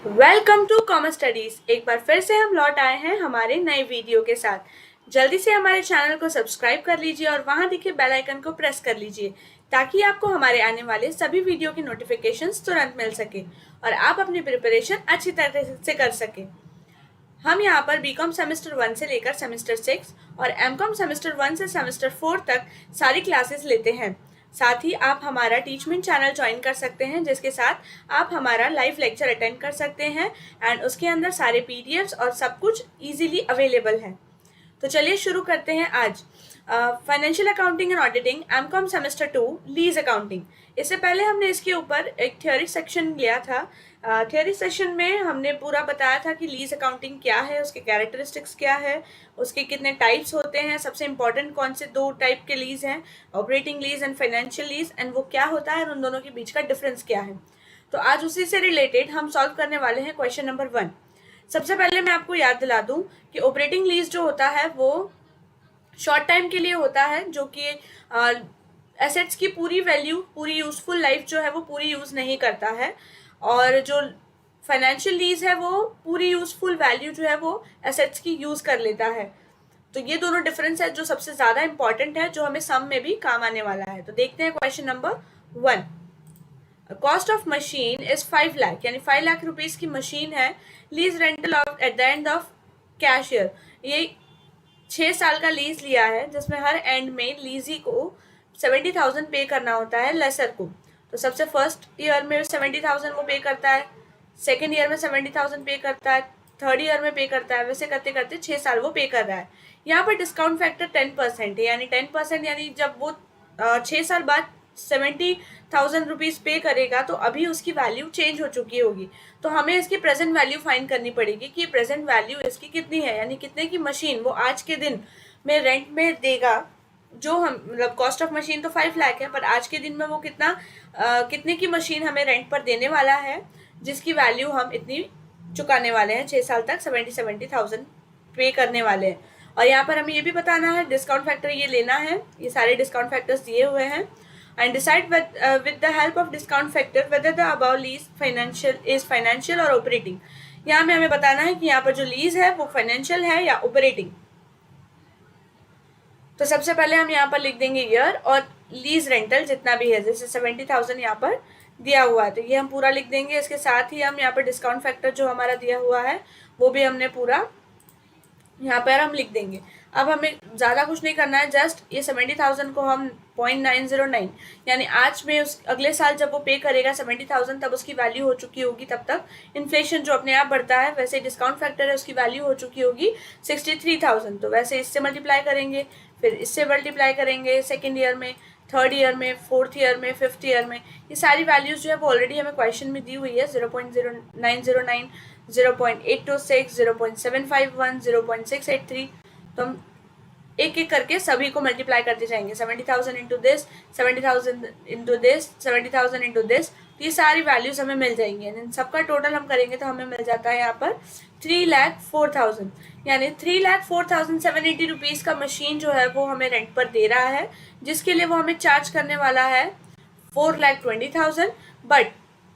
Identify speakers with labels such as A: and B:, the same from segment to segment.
A: Welcome to commerce studies. एक बार फिर से हम लौट आए हैं हमारे नए वीडियो के साथ। जल्दी से हमारे चैनल को सब्सक्राइब कर लीजिए और वहां दिखे बेल आइकन को प्रेस कर लीजिए ताकि आपको हमारे आने वाले सभी वीडियो की नोटिफिकेशंस तुरंत मिल सके और आप अपनी प्रिपरेशन अच्छी तरह से कर सके। हम यहाँ पर बीकॉम सेमेस्टर 1 से लेकर सेमेस्टर 6 और एमकॉम सेमेस्टर 1 से सेमेस्टर 4 तक सारी क्लासेस लेते हैं। साथ ही आप हमारा टीचमेंट चैनल ज्वाइन कर सकते हैं जिसके साथ आप हमारा लाइव लेक्चर अटेंड कर सकते हैं एंड उसके अंदर सारे पीडीएफ्स और सब कुछ इजीली अवेलेबल है। तो चलिए शुरू करते हैं आज। Financial accounting and auditing M Com semester 2 lease accounting. इससे पहले हमने इसके ऊपर एक थ्योरी सेक्शन लिया था। थ्योरी सेशन में हमने पूरा बताया था कि लीज अकाउंटिंग क्या है, उसके कैरेक्टरिस्टिक्स क्या है, उसके कितने टाइप्स होते हैं, सबसे इंपॉर्टेंट कौन से दो टाइप के लीज हैं, operating lease and financial lease, and वो क्या होता है और उन दोनों के बीच का डिफरेंस क्या है। तो आज उसी से रिलेटेड हम सॉल्व करने वाले हैं क्वेश्चन नंबर 1। सबसे पहले मैं आपको याद दिला दूं कि ऑपरेटिंग लीज जो होता है वो शॉर्ट टाइम के लिए होता है, जो कि एसेट्स की पूरी वैल्यू, पूरी यूजफुल लाइफ जो है वो पूरी यूज नहीं करता है, और जो फाइनेंशियल लीज है वो पूरी यूजफुल वैल्यू जो है वो एसेट्स की यूज कर लेता है। तो ये दोनों डिफरेंस है जो सबसे ज्यादा इंपॉर्टेंट है, जो हमें सम में भी काम आने वाला है। तो देखते हैं question number 1। Cost of machine is 5 lakh, यानी 5 लाख रुपीज की मशीन है। Lease rental of at the end of cashier, ये 6 साल का लीज लिया है जिसमें हर एंड में लीजी को 70,000 पे करना होता है लेसर को। तो सबसे फर्स्ट ईयर में 70,000 वो पे करता है, सेकेंड ईयर में 70,000 पे करता है, थर्ड ईयर में पे करता है, वैसे करते करते 6 साल वो पे कर रहा है। यहाँ पर डिस्काउंट फैक्टर 10% है, यानी 10%, यानी जब वो 6 साल बाद 70,000 रुपीज पे करेगा तो अभी उसकी वैल्यू चेंज हो चुकी होगी। तो हमें इसकी प्रेजेंट वैल्यू फाइंड करनी पड़ेगी कि प्रेजेंट वैल्यू इसकी कितनी है, यानी कितने की मशीन वो आज के दिन में रेंट में देगा। जो हम मतलब कॉस्ट ऑफ मशीन तो 5 लाख है, पर आज के दिन में वो कितने की मशीन हमें रेंट पर देने वाला है, जिसकी वैल्यू हम इतनी चुकाने वाले हैं 6 साल तक 70,000 पे करने वाले हैं। और यहाँ पर हमें ये भी बताना है डिस्काउंट फैक्टर ये लेना है, ये सारे डिस्काउंट फैक्टर्स दिए हुए हैं, and decide with the help of discount factor whether the above lease is financial or operating। यहाँ में हमें बताना है कि यहाँ पर जो लीज है वो फाइनेंशियल है या ऑपरेटिंग। तो सबसे पहले हम यहाँ पर लिख देंगे ईयर और लीज रेंटल जितना भी है, जैसे 70,000 यहाँ पर दिया हुआ है तो ये हम पूरा लिख देंगे। इसके साथ ही हम यहाँ पर डिस्काउंट फैक्टर जो हमारा दिया हुआ है वो भी हमने पूरा यहाँ पर हम लिख देंगे। अब हमें ज़्यादा कुछ नहीं करना है, जस्ट ये 70,000 को हम 0.909, यानी आज में उस अगले साल जब वो पे करेगा 70,000 तब उसकी वैल्यू हो चुकी होगी, तब तक इन्फ्लेशन जो अपने आप बढ़ता है वैसे डिस्काउंट फैक्टर है उसकी वैल्यू हो चुकी होगी 63,000। तो वैसे इससे मल्टीप्लाई करेंगे, फिर इससे मल्टीप्लाई करेंगे सेकेंड ईयर में, थर्ड ईयर में, फोर्थ ईयर में, फिफ्थ ईयर में। ये सारी वैल्यूज जो है वो ऑलरेडी हमें क्वेश्चन में दी हुई है, 0.0909, 0.826, 0.751, 0.683। तो हम एक एक करके सभी को मल्टीप्लाई करते जाएंगे, 70,000 into this, 70,000 into this, 70,000 into this. ये सारी वैल्यूज हमें मिल जाएंगी, इन सबका टोटल हम करेंगे तो हमें मिल जाता है यहाँ पर 3,04,000, यानी 3,04,780 रुपीज़ का मशीन जो है वो हमें रेंट पर दे रहा है, जिसके लिए वो हमें चार्ज करने वाला है 4,20,000। बट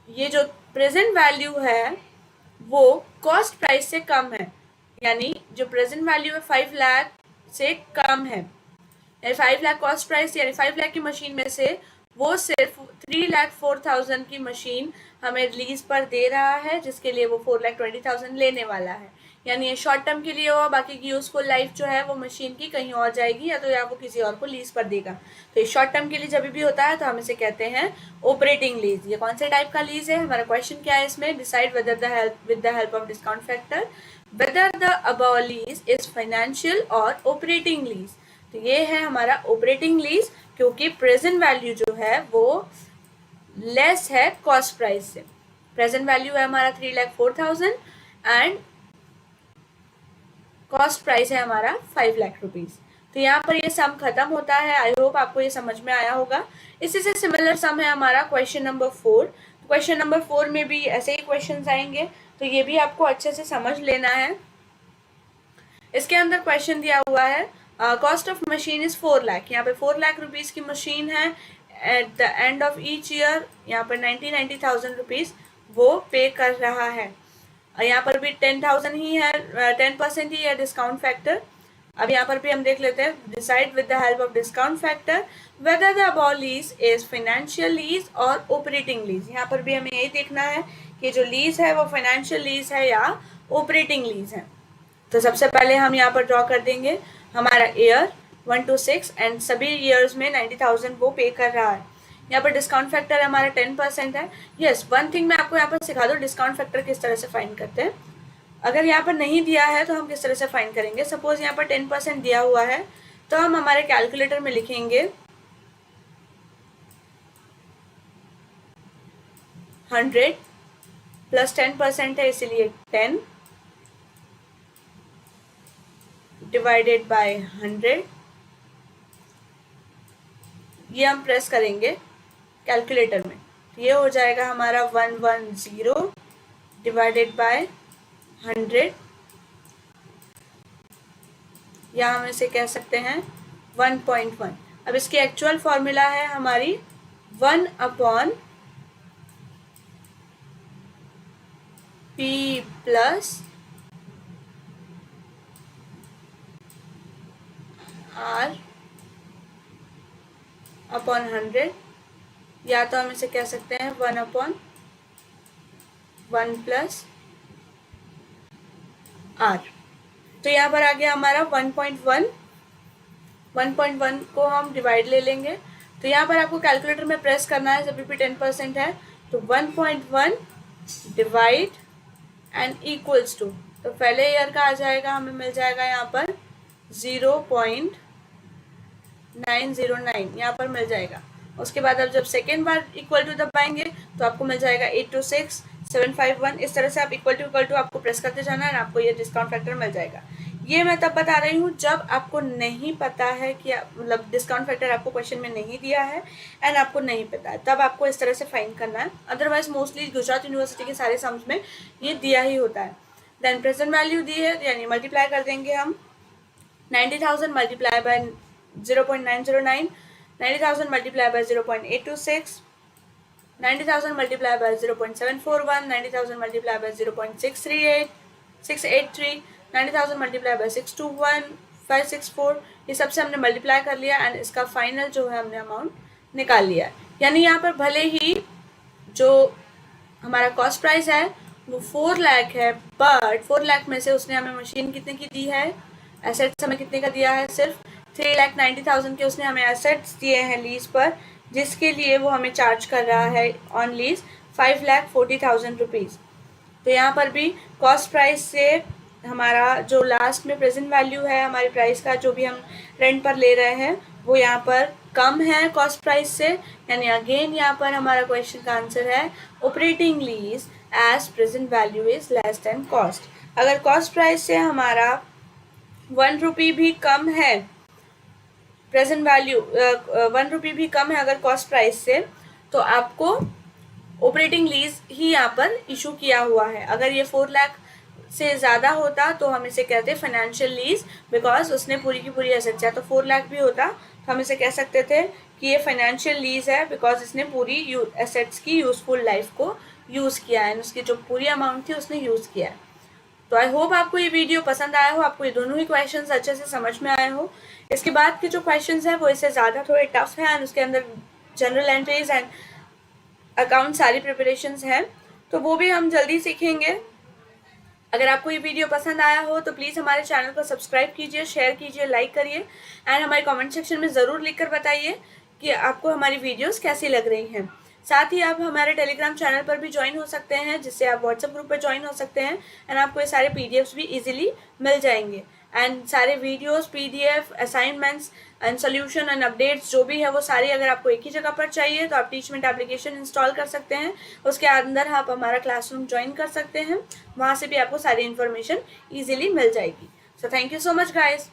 A: ये जो प्रेजेंट वैल्यू है वो कॉस्ट प्राइस से कम है, यानी जो प्रेजेंट वैल्यू है 5 लाख से कम है। 5 लाख कॉस्ट प्राइस, यानी 5 लाख की मशीन में से वो सिर्फ 3,04,000 की मशीन हमें लीज पर दे रहा है, जिसके लिए वो 4,20,000 लेने वाला है। यानी ये शॉर्ट टर्म के लिए होगा, बाकी की यूजफुल लाइफ जो है वो मशीन की कहीं और जाएगी या तो या वो किसी और को लीज पर देगा। तो ये शॉर्ट टर्म के लिए जब भी होता है तो हम इसे कहते हैं ऑपरेटिंग लीज। ये कौन से टाइप का लीज है, हमारा क्वेश्चन क्या है इसमें, decide with the help of discount factor whether the above lease is financial or operating lease। तो ये है हमारा ऑपरेटिंग लीज, क्योंकि प्रेजेंट वैल्यू जो है वो लेस है कॉस्ट प्राइस से। प्रेजेंट वैल्यू है हमारा 3,04,000 एंड कॉस्ट प्राइस है हमारा 5 लाख रुपीज। तो यहाँ पर ये सम खत्म होता है। आई होप आपको ये समझ में आया होगा। इसी से सिमिलर सम है हमारा क्वेश्चन नंबर 4। क्वेश्चन नंबर 4 में भी ऐसे ही क्वेश्चंस आएंगे, तो ये भी आपको अच्छे से समझ लेना है। इसके अंदर क्वेश्चन दिया हुआ है cost of machine is 4 lakh. यहाँ पे 4 लाख रुपीज की मशीन है, at the end of each year यहाँ पर 90,000 रुपीज वो पे कर रहा है। यहाँ पर भी 10,000 ही है, 10% ही है डिस्काउंट फैक्टर। अब यहाँ पर भी हम देख लेते हैं, decide with the help of discount factor whether the above lease is financial lease और ऑपरेटिंग लीज। यहाँ पर भी हमें यही देखना है कि जो लीज है वो फाइनेंशियल लीज है या ऑपरेटिंग लीज है। तो सबसे पहले हम यहाँ पर ड्रॉ कर देंगे हमारा ईयर 1 to 6 एंड सभी ईयर्स में 90,000 वो पे कर रहा है। यहाँ पर डिस्काउंट फैक्टर हमारा 10% है। यस, वन थिंग मैं आपको यहाँ पर सिखा दूँ डिस्काउंट फैक्टर किस तरह से फाइंड करते हैं। अगर यहाँ पर नहीं दिया है तो हम किस तरह से फाइंड करेंगे। सपोज यहाँ पर 10% दिया हुआ है तो हम हमारे कैलकुलेटर में लिखेंगे 100 प्लस 10% है इसीलिए 10 डिवाइडेड बाय 100। ये हम प्रेस करेंगे कैलकुलेटर में, ये हो जाएगा हमारा 110 डिवाइडेड बाय 100, या हम इसे कह सकते हैं 1.1। अब इसकी एक्चुअल फॉर्मूला है हमारी 1/P प्लस R अपॉन 100, या तो हम इसे कह सकते हैं 1/1 प्लस R। तो यहाँ पर आ गया हमारा 1.1 को हम डिवाइड ले लेंगे। तो यहाँ पर आपको कैलकुलेटर में प्रेस करना है, जब भी 10% है तो 1.1 डिवाइड एंड इक्वल्स टू, तो पहले ईयर का आ जाएगा, हमें मिल जाएगा यहाँ पर 0.909 यहाँ पर मिल जाएगा। उसके बाद अब जब सेकेंड बार इक्वल टू दबाएंगे तो आपको मिल जाएगा 826,751। इस तरह से आप इक्वल टू आपको प्रेस करते जाना है, आपको ये डिस्काउंट फैक्टर मिल जाएगा। ये मैं तब बता रही हूँ जब आपको नहीं पता है कि मतलब डिस्काउंट फैक्टर आपको क्वेश्चन में नहीं दिया है एंड आपको नहीं पता है, तब आपको इस तरह से फाइंड करना है। अदरवाइज मोस्टली गुजरात यूनिवर्सिटी के सारे सम्स में ये दिया ही होता है। देन प्रेजेंट वैल्यू दी है यानी मल्टीप्लाई कर देंगे हम 90,000 multiply by 0.909, 90,000 multiply by 0.826, 90,000 multiply by 0.741, 90,000 multiply by 0.683, 90,000 multiply by 621,564। ये सबसे हमने मल्टीप्लाई कर लिया एंड इसका फाइनल जो है हमने अमाउंट निकाल लिया। यानी यहाँ पर भले ही जो हमारा कॉस्ट प्राइस है वो 4 लाख है, बट 4 लाख में से उसने हमें मशीन कितने की दी है, एसेट्स हमें कितने का दिया है, सिर्फ 3,90,000 के उसने हमें एसेट्स दिए हैं लीज पर, जिसके लिए वो हमें चार्ज कर रहा है ऑन लीज 5,40,000 रुपीज़। तो यहाँ पर भी कॉस्ट प्राइस से हमारा जो लास्ट में प्रेजेंट वैल्यू है हमारी प्राइस का, जो भी हम रेंट पर ले रहे हैं, वो यहाँ पर कम है कॉस्ट प्राइस से। यानी अगेन यहाँ पर हमारा क्वेश्चन का आंसर है operating lease as present value is less than cost. अगर कॉस्ट प्राइस से हमारा 1 रुपी भी कम है, प्रेजेंट वैल्यू 1 रुपी भी कम है अगर कॉस्ट प्राइस से, तो आपको ऑपरेटिंग लीज ही यहाँ पर इशू किया हुआ है। अगर ये 4 लाख से ज़्यादा होता तो हम इसे कहते फाइनेंशियल लीज, बिकॉज उसने पूरी की पूरी एसेट्स, या तो 4 लाख भी होता तो हम इसे कह सकते थे कि ये फाइनेंशियल लीज है, बिकॉज इसने पूरी एसेट्स की यूजफुल लाइफ को यूज़ किया है, उसकी जो पूरी अमाउंट थी उसने यूज़ किया है। तो आई होप आपको ये वीडियो पसंद आया हो, आपको ये दोनों ही क्वेश्चंस अच्छे से समझ में आए हो। इसके बाद के जो क्वेश्चंस हैं वो इससे ज़्यादा थोड़े टफ हैं एंड उसके अंदर जनरल एंट्रीज एंड अकाउंट सारी प्रिपरेशंस हैं, तो वो भी हम जल्दी सीखेंगे। अगर आपको ये वीडियो पसंद आया हो तो प्लीज़ हमारे चैनल को सब्सक्राइब कीजिए, शेयर कीजिए, लाइक करिए एंड हमारे कमेंट सेक्शन में ज़रूर लिखकर बताइए कि आपको हमारी वीडियोस कैसी लग रही हैं। साथ ही आप हमारे टेलीग्राम चैनल पर भी ज्वाइन हो सकते हैं, जिससे आप व्हाट्सएप ग्रुप पर ज्वाइन हो सकते हैं एंड आपको ये सारे PDFs भी इजीली मिल जाएंगे एंड सारे videos, PDF, assignments and solution and updates जो भी है वो सारी अगर आपको एक ही जगह पर चाहिए तो आप टीचमेंट एप्लीकेशन इंस्टॉल कर सकते हैं। उसके अंदर आप हमारा क्लासरूम ज्वाइन कर सकते हैं, वहाँ से भी आपको सारी इन्फॉर्मेशन ईजिली मिल जाएगी। So thank you so much guys.